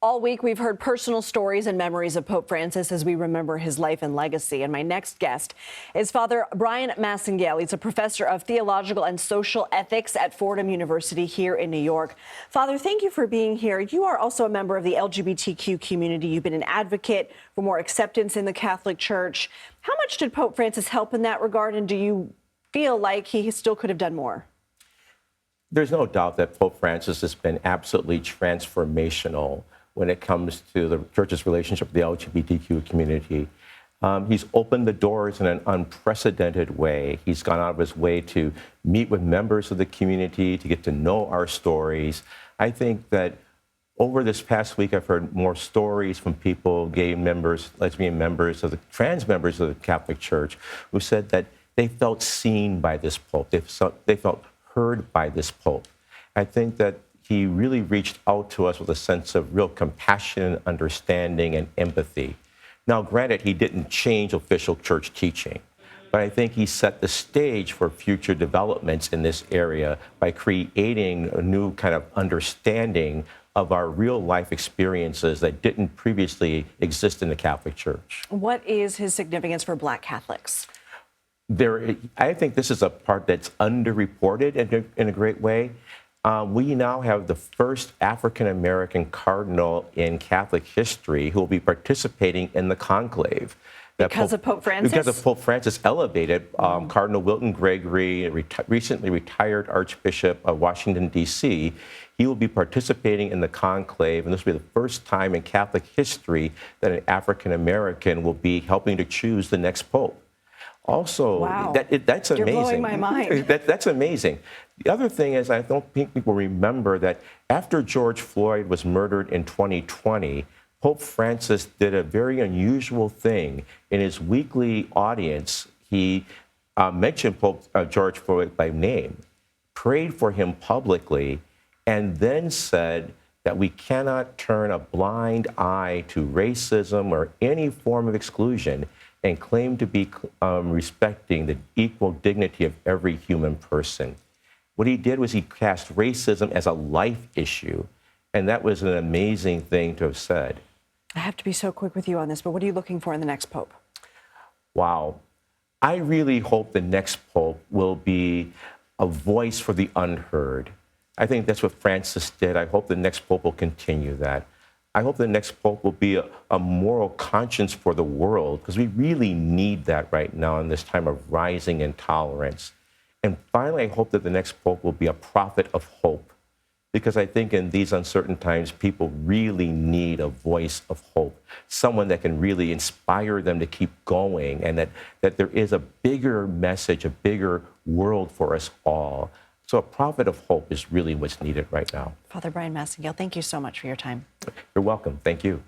All week, we've heard personal stories and memories of Pope Francis as we remember his life and legacy. And my next guest is Father Bryan Massingale. He's a professor of theological and social ethics at Fordham University here in New York. Father, thank you for being here. You are also a member of the LGBTQ community. You've been an advocate for more acceptance in the Catholic Church. How much did Pope Francis help in that regard? And do you feel like he still could have done more? There's no doubt that Pope Francis has been absolutely transformational when it comes to the Church's relationship with the LGBTQ community. He's opened the doors in an unprecedented way. He's gone out of his way to meet with members of the community, to get to know our stories. I think that over this past week, I've heard more stories from people, gay members, lesbian members, trans members of the Catholic Church, who said that they felt seen by this Pope. They felt heard by this Pope. I think that he really reached out to us with a sense of real compassion, understanding, and empathy. Now, granted, he didn't change official church teaching, but I think he set the stage for future developments in this area by creating a new kind of understanding of our real life experiences that didn't previously exist in the Catholic Church. What is his significance for Black Catholics? I think this is a part that's underreported in a great way. We now have the first African-American cardinal in Catholic history who will be participating in the conclave. Because of Pope Francis? Because of Pope Francis elevated Cardinal Wilton Gregory, recently retired Archbishop of Washington, D.C. He will be participating in the conclave, and this will be the first time in Catholic history that an African-American will be helping to choose the next pope. Also, wow. That's amazing. You're blowing my mind. That's amazing. The other thing is, I don't think people remember that after George Floyd was murdered in 2020, Pope Francis did a very unusual thing. In his weekly audience, he mentioned George Floyd by name, prayed for him publicly, and then said that we cannot turn a blind eye to racism or any form of exclusion and claim to be respecting the equal dignity of every human person. What he did was he cast racism as a life issue, and that was an amazing thing to have said. I have to be so quick with you on this, but what are you looking for in the next pope? Wow. I really hope the next pope will be a voice for the unheard. I think that's what Francis did. I hope the next pope will continue that. I hope the next pope will be a moral conscience for the world, because we really need that right now in this time of rising intolerance. And finally, I hope that the next pope will be a prophet of hope, because I think in these uncertain times, people really need a voice of hope, someone that can really inspire them to keep going, and that there is a bigger message, a bigger world for us all. So a prophet of hope is really what's needed right now. Father Bryan Massingale, thank you so much for your time. You're welcome. Thank you.